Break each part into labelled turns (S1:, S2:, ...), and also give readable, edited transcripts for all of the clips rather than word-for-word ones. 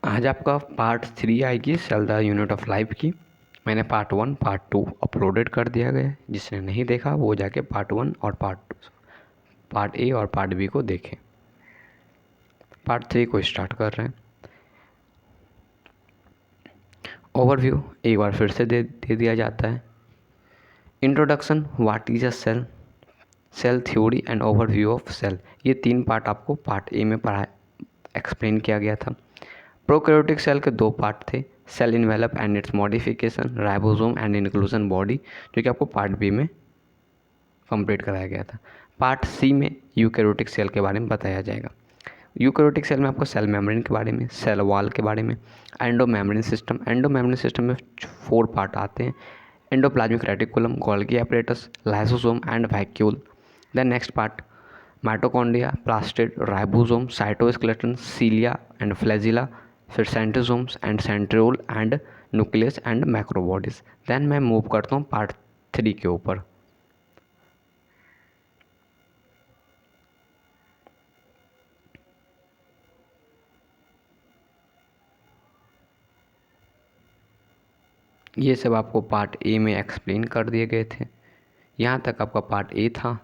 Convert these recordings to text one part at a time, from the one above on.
S1: आज आपका पार्ट 3 आएगी cell the unit of life की। मैंने पार्ट 1 पार्ट 2 अपलोडेड कर दिया गया है। जिसने नहीं देखा वो जाके पार्ट 1 और पार्ट ए और पार्ट बी को देखें। पार्ट 3 को स्टार्ट कर रहे हैं। ओवरव्यू एक बार फिर से दे दिया जाता है। Introduction, what is a cell, cell theory and overview of cell. ये 3 पार्ट आपको पार्ट ए में एक्सप्लेन किया गया था। प्रोकैरियोटिक सेल के 2 पार्ट थे, cell envelope and its modification, ribosome and inclusion body, जो कि आपको पार्ट बी में कंप्लीट कराया गया था। पार्ट सी में यूकैरियोटिक सेल के बारे में बताया जाएगा। यूकैरियोटिक सेल में आपको सेल मेम्ब्रेन के बारे में, सेल वॉल के बारे में, एंडो मेम्ब्रेन सिस्टम में 4 पार्ट आते हैं, endoplasmic reticulum, Golgi apparatus, lysosome and vacuole. Then next part mitochondria, plastid, ribosome, cytoskeleton, cilia and flagella, फिर centrosomes and centriole and nucleus and microbodies. Then मैं move करता हूँ पार्ट 3 के ऊपर। ये सब आपको पार्ट ए में एक्सप्लेन कर दिए गए थे। यहाँ तक आपका पार्ट ए था।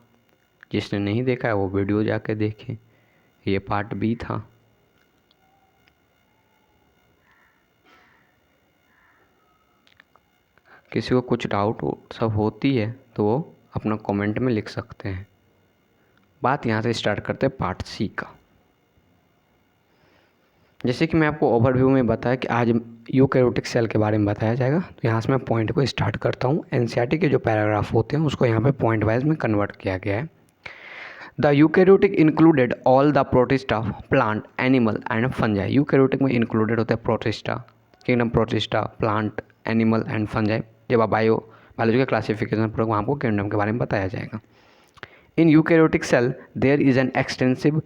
S1: जिसने नहीं देखा है वो वीडियो जाके देखे। ये पार्ट बी था। किसी को कुछ डाउट सब होती है तो वो अपना कमेंट में लिख सकते हैं। बात यहाँ से स्टार्ट करते हैं पार्ट सी का। जैसे कि मैं आपको ओवरव्यू में बताया कि आज यूकैरियोटिक सेल के बारे में बताया जाएगा, तो यहाँ से मैं पॉइंट को स्टार्ट करता हूँ। एनसीईआरटी के जो पैराग्राफ होते हैं उसको यहाँ पे पॉइंट वाइज में कन्वर्ट किया गया है। The eukaryotic included all the protista, plant, animal and fungi. Eukaryotic में इंक्लूडेड होते हैं protista, kingdom protista, plant, animal and fungi. जब आप बायोलॉजी का क्लासिफिकेशन पढ़ोगे वहाँ आपको किंगडम के बारे में बताया जाएगा। In eukaryotic cell there is an extensive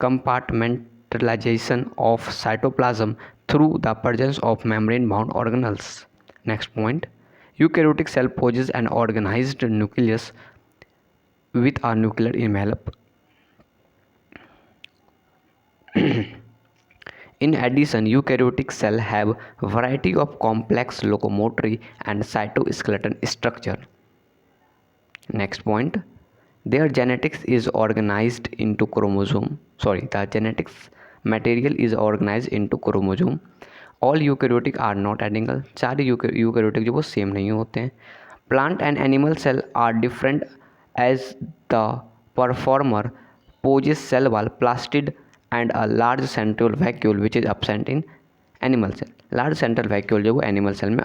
S1: compartmentalization of cytoplasm through the presence of membrane-bound organelles. Next point, eukaryotic cell possesses an organized nucleus with a nuclear envelope. In addition, eukaryotic cells have variety of complex locomotory and cytoskeleton structure. Next point, their genetics is organized into chromosome. The genetics material is organized into chromosome. All eukaryotic are not identical. सारे eukaryotic जो वो same नहीं होते हैं. Plant and animal cell are different as the performer possesses cell wall, plastid and a large central vacuole which is absent in animal cell. Large central vacuole जो वो animal cell में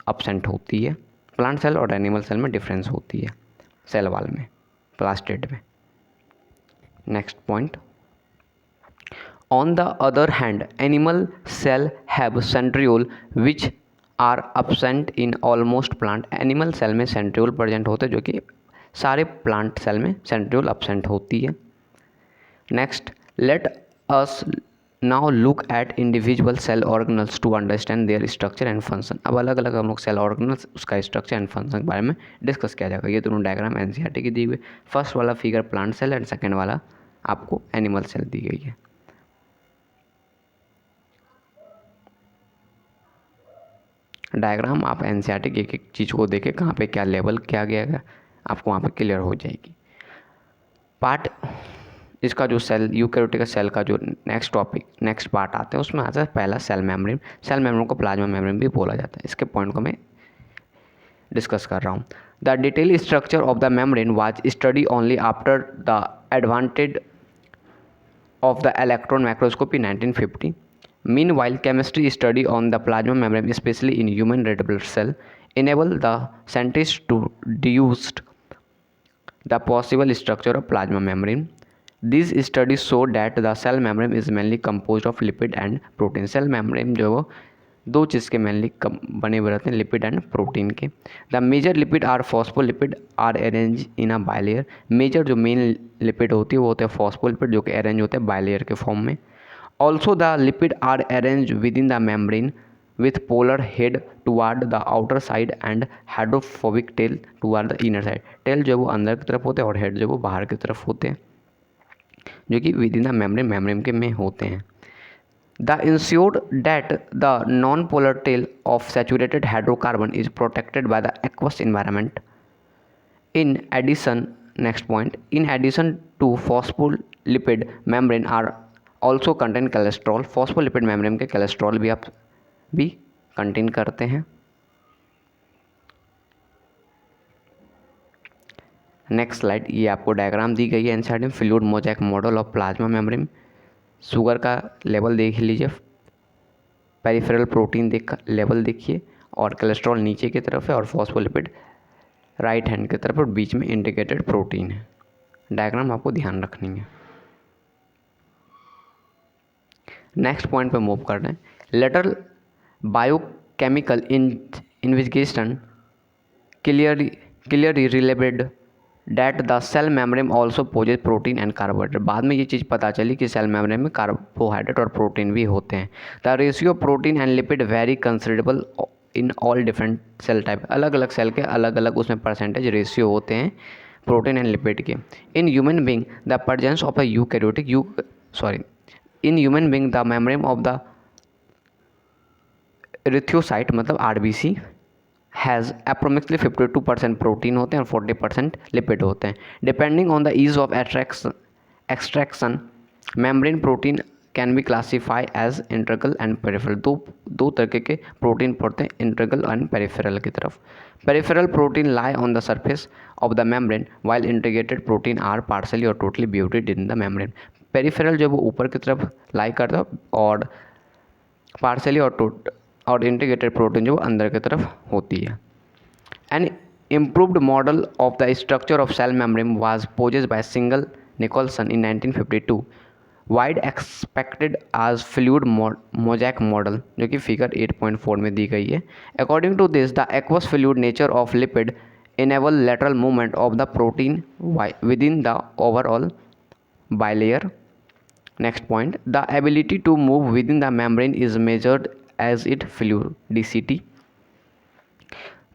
S1: absent होती है. Plant cell और animal cell में difference होती है cell wall में, प्लास्टिड में. Next point, on the other hand animal cell have centriole which are absent in almost plant. Animal cell में सेंट्रियोल प्रेजेंट होते हैं जो कि सारे प्लांट सेल में सेंट्रियोल absent होती है. Next, let us now look at individual cell organelles to understand their structure and function. अब अलग अलग हम लोग सेल ऑर्गेनल्स उसका स्ट्रक्चर एंड फंक्शन के बारे में डिस्कस किया जाएगा. ये दोनों डायग्राम एनसीईआरटी की दी हुई. फर्स्ट वाला figure plant cell and second वाला आपको एनिमल सेल दी गई है. डायग्राम आप एनसीईआरटी की एक एक चीज़ को देखें कहाँ पे क्या लेवल किया गया है, आपको वहाँ पे क्लियर हो जाएगी. पार्ट इसका जो सेल यूकैरियोटिक सेल का जो नेक्स्ट पार्ट आता है उसमें आता है पहला सेल मेम्ब्रेन. सेल मेम्ब्रेन को प्लाज्मा मेम्ब्रेन भी बोला जाता है. इसके पॉइंट को मैं डिस्कस कर रहा हूँ. The detail structure of the membrane was study only after the advantage of the electron microscopy 1950. Meanwhile, chemistry study on the plasma membrane, especially in human red blood cell, enable the scientists to deduce the possible structure of plasma membrane. These studies show that the cell membrane is mainly composed of lipid and protein. Cell membrane जो वो 2 चीज़ के mainly बने हुए रहते हैं, lipid and protein के. The major lipid are phospholipid are arrange in a bilayer. Major जो main lipid होती है वो होते हैं फॉस्फोलिपिड जो कि अरेंज होते हैं बाइलेयर के फॉर्म में. Also, the lipid are arranged within the membrane with polar head toward the outer side and hydrophobic tail toward the inner side. Tail जो वो अंदर की तरफ होते हैं और head जो वो बाहर की तरफ होते हैं, जो कि विद इन द मेम्ब्रेन के में होते हैं. The ensured that the non-polar tail of saturated hydrocarbon is protected by the aqueous environment. In addition, next point, in addition to phospholipid membrane are also contain cholesterol. phospholipid membrane के cholesterol भी contain करते हैं. Next slide, ये आपको diagram दी गई है NCERT में, fluid mosaic model of plasma membrane. Sugar का लेवल देख लीजिए, पेरिफेरल प्रोटीन लेवल देखिए, और कोलेस्ट्रॉल नीचे की तरफ है और फॉस्फोलिपिड राइट हैंड की तरफ और बीच में इंटीग्रेटेड प्रोटीन है. डायग्राम आपको ध्यान रखनी है. नेक्स्ट पॉइंट पे मूव कर रहे हैं. Lateral biochemical investigation clearly related that the cell membrane also possess protein and carbohydrate. बाद में ये चीज़ पता चली कि सेल मेम्ब्रेन में कार्बोहाइड्रेट और प्रोटीन भी होते हैं. The ratio protein and lipid very considerable in all different cell type. अलग अलग सेल के अलग अलग उसमें परसेंटेज रेशियो होते हैं प्रोटीन एंड लिपिड के. In human being the presence of in human being the membrane of the erythrocyte मतलब RBC हैज़ अप्रोक्सीमेटली 52% प्रोटीन होते हैं और 40% लिपिड होते हैं. Depending on the ease of extraction membrane protein can be classify as integral and peripheral. दो तरह के protein पड़ते हैं, इंटीग्रल एंड पेरिफेरल की तरफ. Peripheral protein lie on the surface of the membrane while integrated protein are partially or totally buried in the membrane. Peripheral जो वो ऊपर की तरफ लाई करता है और पार्शली और इंटीग्रेटेड प्रोटीन जो अंदर की तरफ होती है. An improved model of the structure of cell membrane was proposed by Singer Nicolson in 1952. Widely accepted as fluid mosaic model जो कि फिगर 8.4 में दी गई है. According to this the quasi fluid nature of lipid enable lateral movement of the protein within the overall bilayer. Next point, the ability to move within the membrane is measured as its fluidicity.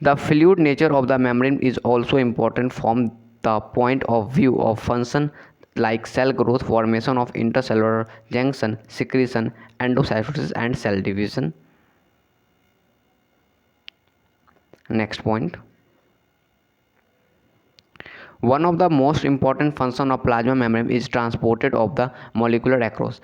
S1: The fluid nature of the membrane is also important from the point of view of function like cell growth, formation of intercellular junction, secretion, endocytosis and cell division. Next point, one of the most important function of plasma membrane is transported of the molecular across.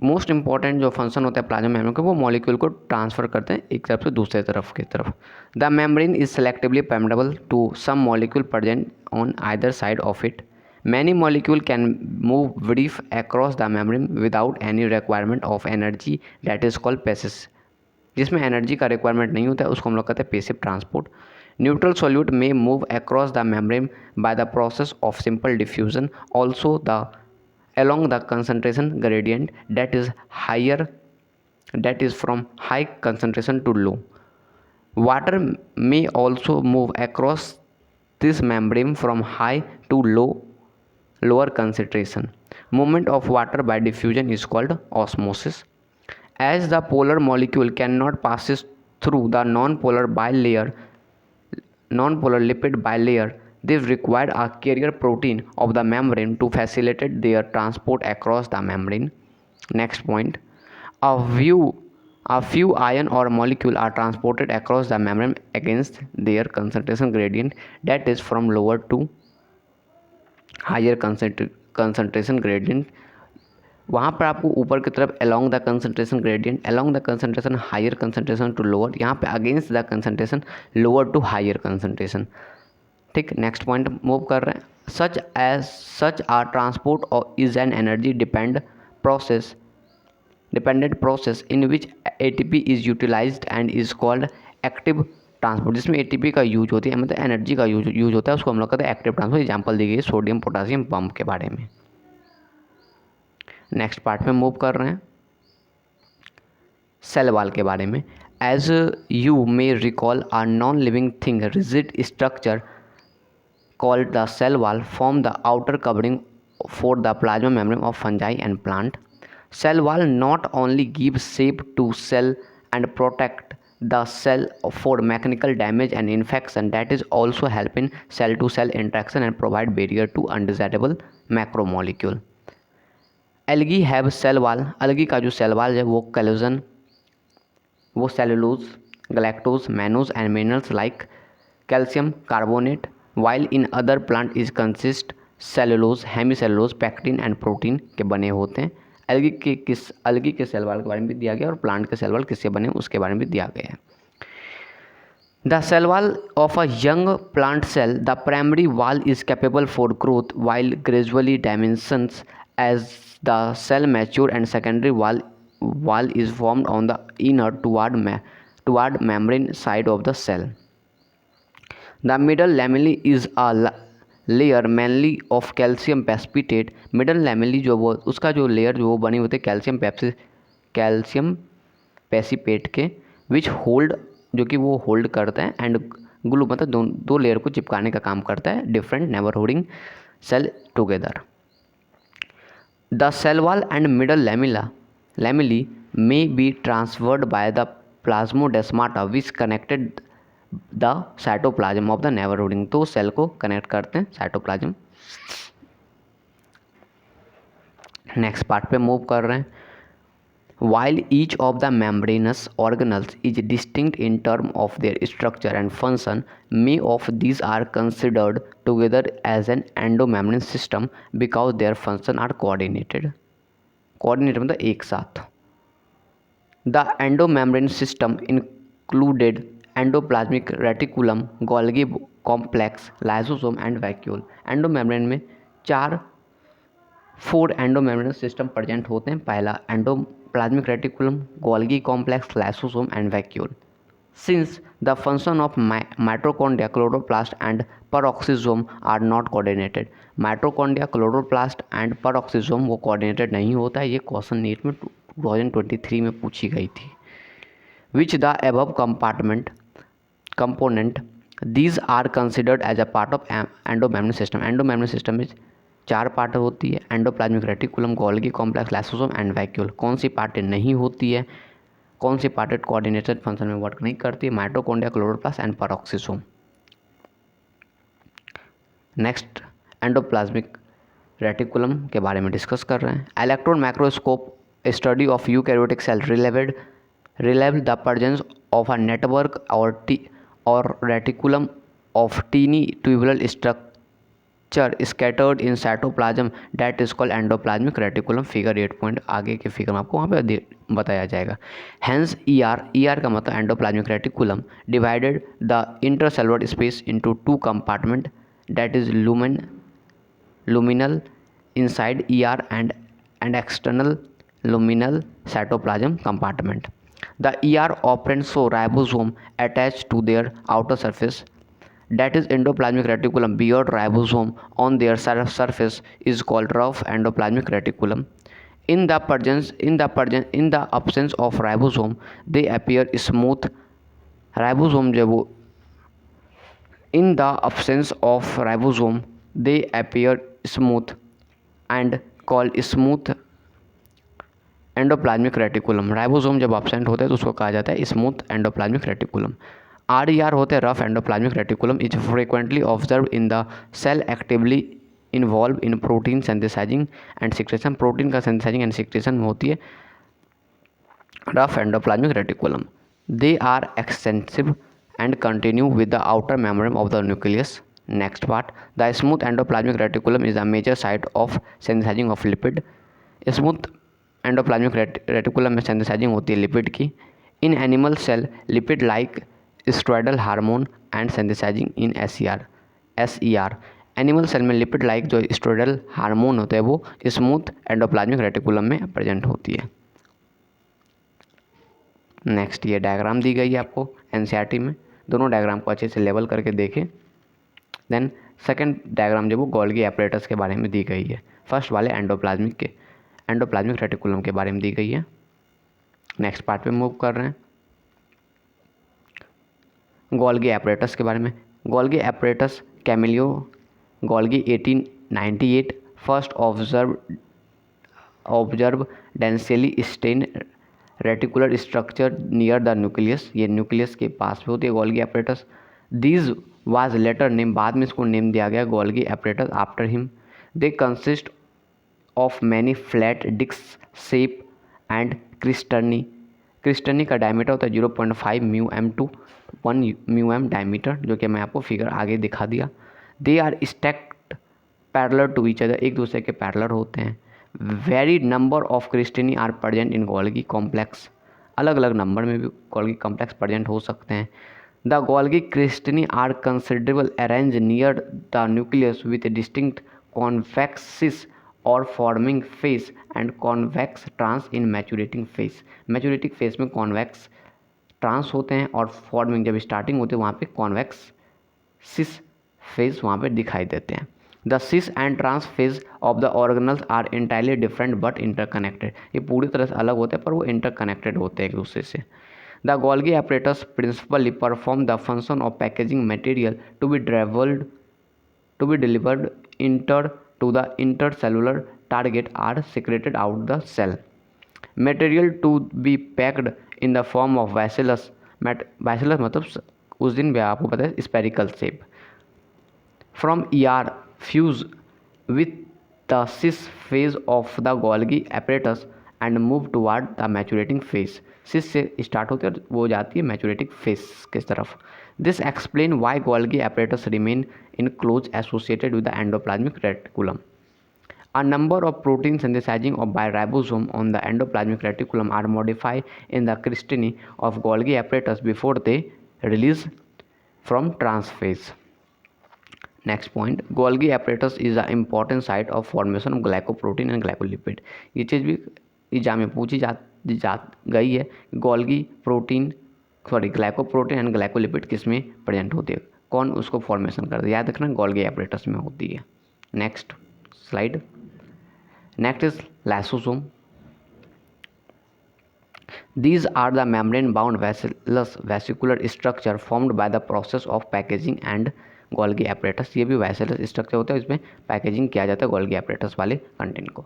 S1: Most important जो function होता है plasma membrane का, वो molecule को transfer करते हैं एक तरफ से दूसरे तरफ की तरफ. The membrane is selectively permeable to some molecule present on either side of it. Many molecule can move brief across the membrane without any requirement of energy that is called passive. जिसमें energy का requirement नहीं होता है उसको हम लोग कहते हैं passive transport. Neutral solute may move across the membrane by the process of simple diffusion also along the concentration gradient that is from high concentration to low. Water may also move across this membrane from high to lower concentration. Movement of water by diffusion is called osmosis. As the polar molecule cannot pass through the non-polar lipid bilayer, they require a carrier protein of the membrane to facilitate their transport across the membrane. Next point, a few ion or molecule are transported across the membrane against their concentration gradient, that is from lower to higher concentration gradient. वहाँ पर आपको ऊपर की तरफ along the concentration gradient, along the concentration higher concentration to lower, यहाँ पे against the concentration lower to higher concentration. ठीक, next point move कर रहे हैं. such a transport is an energy dependent process in which ATP is utilized and is called active transport. जिसमें ATP का use होती है, मतलब एनर्जी का यूज होता है, उसको हम लोग कहते हैं एक्टिव ट्रांसपोर्ट. एग्जाम्पल दी गई है सोडियम पोटासियम पंप के बारे में. नेक्स्ट पार्ट में मूव कर रहे हैं सेल वॉल के बारे में. As you may recall a non living thing rigid structure called the cell wall form the outer covering for the plasma membrane of fungi and plant. Cell wall not only gives shape to cell and protect the cell for mechanical damage and infection, that is also help in cell to cell interaction and provide barrier to undesirable macromolecule. Algae have cell wall, algae का जो cell wall है वो collagen, वो cellulose, गलैक्टोज, mannose and minerals like calcium carbonate, while in other plant is consist cellulose, hemicellulose, pectin and protein के बने होते हैं। अलगी के सेल वाल के बारे में भी दिया गया और प्लांट के सेल वाल किससे बने उसके बारे में भी दिया गया है। The cell wall of a young plant cell, the primary wall is capable for growth while gradually diminishes as the cell mature, and secondary wall is formed on the inner toward membrane side of the cell. The middle lamellae is a layer mainly of calcium precipitate. Middle lamellae जो वो उसका जो layer जो वो बनी होती है calcium पेसिपेट के, विच होल्ड जो कि वो होल्ड करता है, एंड ग्लू मतलब दो लेयर को चिपकाने का काम करता है, different neighbourhooding cell together. The cell wall and middle lamellae may be transferred by the plasmodesmata which connected the cytoplasm of the neighbourhooding. तो सेल को कनेक्ट करते हैं साइटोप्लाज्म। नेक्स्ट पार्ट पे मूव कर रहे हैं। While each of the membranous organelles is distinct in terms of their structure and function, many of these are considered together as an endomembrane system because their functions are coordinated. Coordinated मतलब एक साथ। The endomembrane system included endoplasmic reticulum, Golgi complex, lysosome and vacuole. Endomembrane में 4 endomembrane system present होते हैं। पहला endoplasmic reticulum, Golgi complex, lysosome and vacuole. Since the function of mitochondria, chloroplast and peroxisome are not coordinated. Mitochondria, chloroplast and peroxisome वो coordinated नहीं होता है। ये question NEET में 2023 में पूछी गई थी। Which the above component these are considered as a part of endomembrane system. Endomembrane system में 4 पार्ट होती है, endoplasmic reticulum, Golgi complex, lysosome and vacuole. कौन सी पार्ट नहीं होती है, कौन सी पार्ट कोऑर्डिनेटेड फंक्शन में वर्क नहीं करती है? Mitochondria, chloroplast and peroxisome. Next endoplasmic reticulum के बारे में डिस्कस कर रहे हैं। Electron microscope study of eukaryotic cell revealed the presence of a network और reticulum of tiny tubular structure scattered in cytoplasm that is called endoplasmic reticulum। Figure 8 point आगे के figure में आपको वहाँ पे बताया जाएगा। Hence ER का मतलब endoplasmic reticulum divided the intercellular space into 2 compartment that is luminal inside ER and external luminal cytoplasm compartment. The ER operands show ribosome attached to their outer surface, that is endoplasmic reticulum beard ribosome on their surface is called rough endoplasmic reticulum. In the absence of ribosome they appear smooth। ribosome जब वो in the absence of ribosome they appear smooth and called smooth endoplasmic reticulum. Ribosome जब absent होता है तो उसको कहा जाता है स्मूथ एंडोप्लाज्मिक रेटिकुलम। RER होते हैं rough endoplasmic reticulum is frequently observe in the cell actively involve in protein synthesizing and secretion. Protein का सिंथेसाइजिंग एंड सिक्रेशन में होती है rough endoplasmic reticulum. They are extensive and continue with the outer membrane of the nucleus. Next part, the smooth endoplasmic reticulum is a major site of synthesizing of lipid. Smooth endoplasmic reticulum में synthesizing होती है lipid की। In animal cell lipid like steroidal hormone and synthesizing in SER। Animal cell में lipid like जो steroidal hormone होता है वो smooth endoplasmic reticulum में प्रेजेंट होती है। नेक्स्ट ये डायग्राम दी गई है आपको NCERT में, दोनों डायग्राम को अच्छे से लेवल करके देखें। देन सेकंड डायग्राम जो वो गोल्गी एपरेटस के बारे में दी गई है। फर्स्ट वाले एंडोप्लाज्मिक रेटिकुलम के बारे में दी गई है। नेक्स्ट पार्ट पे मूव कर रहे हैं गोल्गी एपरेटस के बारे में। Golgi apparatus Camillo Golgi 1898 first observe densely stain reticular structure near the nucleus. ये न्यूक्लियस के पास में होती है Golgi apparatus. This was later name, बाद में इसको नेम दिया गया Golgi apparatus after him. They consist of many flat disc shape and क्रिस्टनी का डायमीटर होता है 0.5 mu m to 1 mu m diameter, जो कि मैं आपको फिगर आगे दिखा दिया। दे are stacked parallel to each other, एक दूसरे के पैरेलल होते हैं। वेरी नंबर ऑफ क्रिस्टनी are present in Golgi complex, अलग अलग नंबर में भी गोल्गी कॉम्प्लेक्स प्रेजेंट हो सकते हैं। द गोल्गी क्रिस्टनी are considerable arrange near the nucleus with distinct convex cis और forming face and convex trans in maturating face. Maturating face में कॉन्वेक्स ट्रांस होते हैं और फॉर्मिंग जब स्टार्टिंग होती है वहाँ पे कॉन्वेक्स सिस फेज वहाँ पे दिखाई देते हैं। The cis and trans phase of the organelles are entirely different but interconnected, ये पूरी तरह से अलग होते हैं पर वो इंटरकनेक्टेड होते हैं एक दूसरे से। The Golgi apparatus principally perform the function of packaging material to be delivered to the intercellular target are secreted out the cell. Material to be packed in the form of bacillus मतलब उस दिन भी आपको पता है spherical shape from ER fuse with the cis phase of the Golgi apparatus and move toward the maturating phase. cis से start होती है और वो जाती है मैचुरेटिंग फेज की तरफ। This explain why Golgi apparatus remain in close associated with the endoplasmic reticulum. A number of proteins synthesizing by ribosome on the endoplasmic reticulum are modified in the crystini of Golgi apparatus before they release from transphase. Next point, Golgi apparatus is a important site of formation of glycoprotein and glycolipid. ये चीज़ भी exam में पूछी जा गई है। Glycoprotein and glycolipid किस में present होती है, कौन उसको फॉर्मेशन करता है, याद रखना गोल्गी apparatus में होती है। Next slide, next is lysosome. These are the membrane-bound vesicular structure formed by the process of packaging and Golgi apparatus। ये भी वैसिलस स्ट्रक्चर होता है, इसमें पैकेजिंग किया जाता है गोल्गी apparatus वाले कंटेंट को।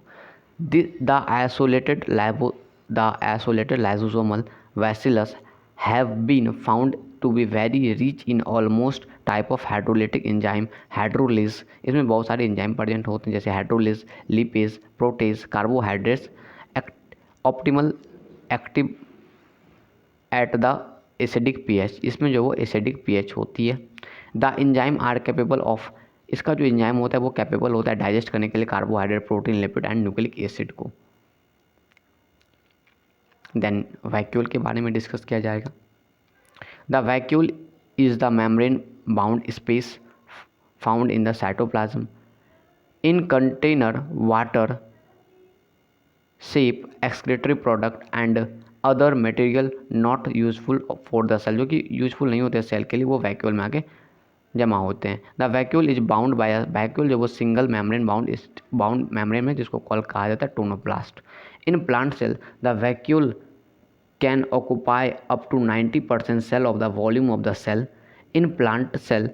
S1: The isolated lysosomal vesicles have been found to be very rich in almost type of hydrolytic enzyme hydrolases. इसमें बहुत सारे एंजाइम प्रेजेंट होते हैं जैसे hydrolases, lipase, protease, carbohydrates, optimal active at the acidic pH, इसमें जो वो एसिडिक pH होती है। The enzyme are capable of, इसका जो एंजाइम होता है वो कैपेबल होता है डाइजेस्ट करने के लिए carbohydrate, protein, lipid and nucleic acid को। देन वैक्यूल के बारे में डिस्कस किया जाएगा। The vacuole is the membrane bound space found in the cytoplasm in container water shape excretory product and other material not useful for the cell, जो कि useful नहीं होते सेल के लिए, वो वैक्यूल में आके जमा होते हैं। The vacuole is bound by vacuole जो वो सिंगल मेम्ब्रेन बाउंड मेम्ब्रेन में जिसको कॉल कहा जाता है tonoplast. In plant cell the vacuole can occupy up to 90% cell of the volume of the cell. In plant cell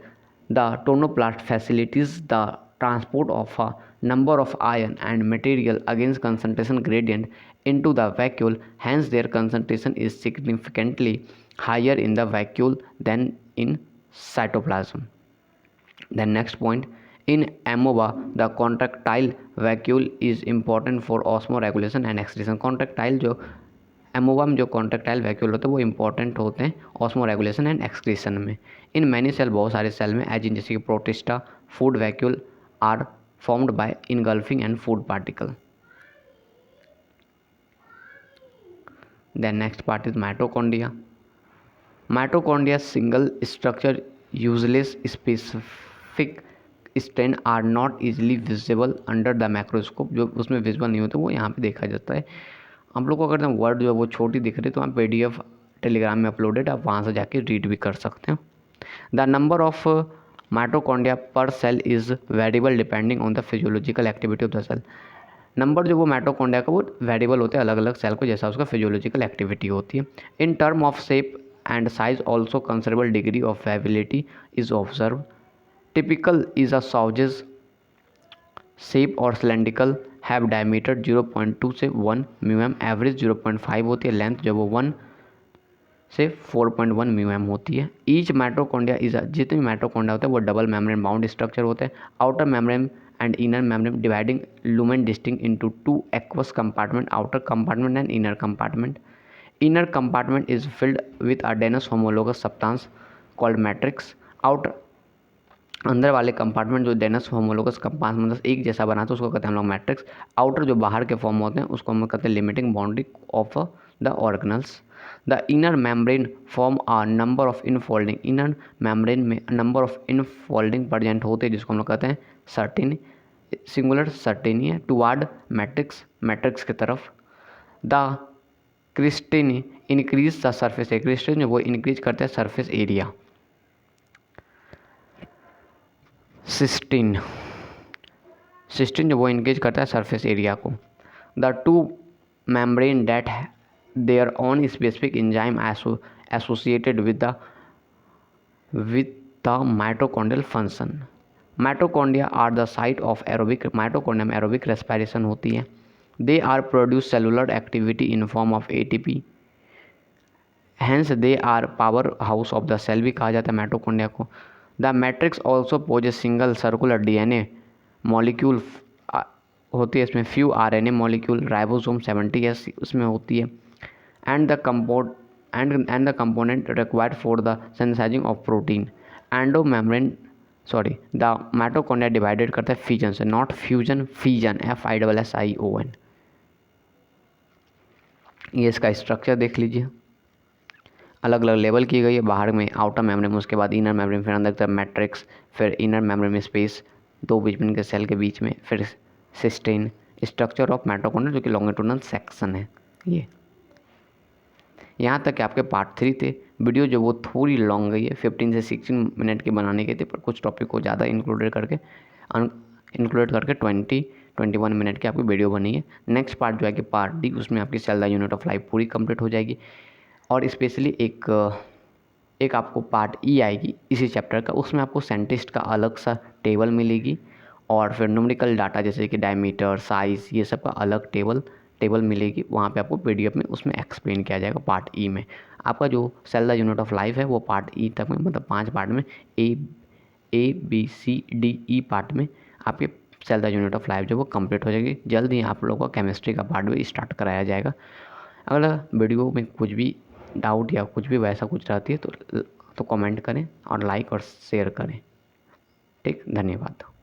S1: the tonoplast facilities the transport of a number of ion and material against concentration gradient into the vacuole, hence their concentration is significantly higher in the vacuole than in cytoplasm. Then next point, in amoeba the contractile vacuole is important for osmoregulation and excretion। contractile जो amoeba में जो contractile vacuole होते हैं वो important होते हैं osmo regulation and excretion में। In many cell, बहुत सारे सेल में एज इन जैसे कि protista, food vacuole are formed by engulfing and food particle. Then next part is mitochondria. Mitochondria single structure useless specific strain are not easily visible under the microscope, जो उसमें visible नहीं होते वो यहाँ पे देखा जाता है। हम लोग को अगर वर्ड जो है वो छोटी दिख रही है तो आप PDF टेलीग्राम में अपलोडेड, आप वहाँ से जाके रीड भी कर सकते हो। The number of mitochondria per cell is variable depending on the physiological activity of the cell. Number जो वो माइटोकॉन्ड्रिया का वो वेरिएबल होते हैं अलग अलग सेल को जैसा उसका फिजियोलॉजिकल एक्टिविटी होती है। In term of shape and size also considerable degree of variability is observe. Typical is a sausage shape और सिलेंड्रिकल हैव डायमीटर 0.2 से 1 म्यूएम, एवरेज 0.5 होती है, लेंथ जो वो 1 से 4.1 म्यूएम होती है। ईच माइटोकॉन्ड्रिया इज जितने भी माइटोकॉन्ड्रिया होते हैं वो डबल मेम्ब्रेन बाउंड स्ट्रक्चर होते हैं। Outer membrane and inner membrane dividing lumen distinct into two aqueous compartment, outer compartment and inner compartment. Inner compartment is filled with a dense homologous substance called matrix. Outer अंदर वाले compartment जो dance homologous compartment मतलब एक जैसा बनाते हैं उसको कहते हैं हम लोग मैट्रिक्स. आउटर जो बाहर के फॉर्म होते हैं उसको हम कहते हैं limiting boundary of the organelles. The inner membrane form a number of infolding. Inner membrane में नंबर ऑफ इनफोल्डिंग प्रेजेंट होते हैं जिसको हम लोग कहते हैं सर्टिन, सिंगुलर सर्टिनिया टुवार्ड मैट्रिक्स, मैट्रिक्स की तरफ. The cristae increase the surface area. Cristae जो वो इंक्रीज करते हैं सरफेस एरिया. सिस्टीन, सिस्टीन जो वो इंगेज करता है सरफेस एरिया को. The two membrane that there on specific enzyme associated with the mitochondrial function. Mitochondria are the site of aerobic. Mitochondria में एरोबिक रेस्पिरेशन होती है. They are produce cellular activity in form of ATP. Hence they are power house of the cell भी कहा जाता है mitochondria को. The matrix also possess single circular DNA molecule होती है इसमें. Few RNA molecule, ribosome 70S उसमें होती है. And the component required for the synthesising of protein. Endo membrane the mitochondria divided करता है फिजन से, नॉट फ्यूजन, फिजन, FISSION. ये इसका स्ट्रक्चर देख लीजिए, अलग अलग लेवल की गई है. बाहर में आउटर मेम्ब्रेन, उसके बाद इनर मेम्ब्रेन, फिर अंदर तक मैट्रिक्स, फिर इनर मेम्ब्रेन में स्पेस दो बीच में के सेल के बीच में, फिर सिस्टीन. स्ट्रक्चर ऑफ माइटोकॉन्ड्रिया जो कि लॉन्गिट्यूडनल सेक्शन है. ये यहाँ तक कि आपके पार्ट 3 थे. वीडियो जो वो थोड़ी लॉन्ग गई है, 15 से 16 मिनट की बनाने के थे, पर कुछ टॉपिक को ज़्यादा इंक्लूड करके 20-21 मिनट की आपकी वीडियो बनी है. नेक्स्ट पार्ट जो है कि पार्ट D, उसमें आपकी cell the unit of life पूरी कंप्लीट हो जाएगी. और स्पेशली एक आपको पार्ट E आएगी इसी चैप्टर का. उसमें आपको साइंटिस्ट का अलग सा टेबल मिलेगी और फिर न्यूमेरिकल डाटा जैसे कि डायमीटर, साइज़, ये सब का अलग टेबल मिलेगी. वहाँ पे आपको PDF में उसमें एक्सप्लेन किया जाएगा पार्ट E में. आपका जो cell the unit of life है वो पार्ट E तक में, मतलब 5 पार्ट में, A B C D E part में आपके cell the unit of life जो वो कंप्लीट हो जाएगी. जल्द ही आप लोगों का केमिस्ट्री का पार्ट भी स्टार्ट कराया जाएगा. अगर वीडियो में कुछ भी डाउट या कुछ भी वैसा कुछ रहती है तो कमेंट करें और लाइक और शेयर करें. ठीक, धन्यवाद.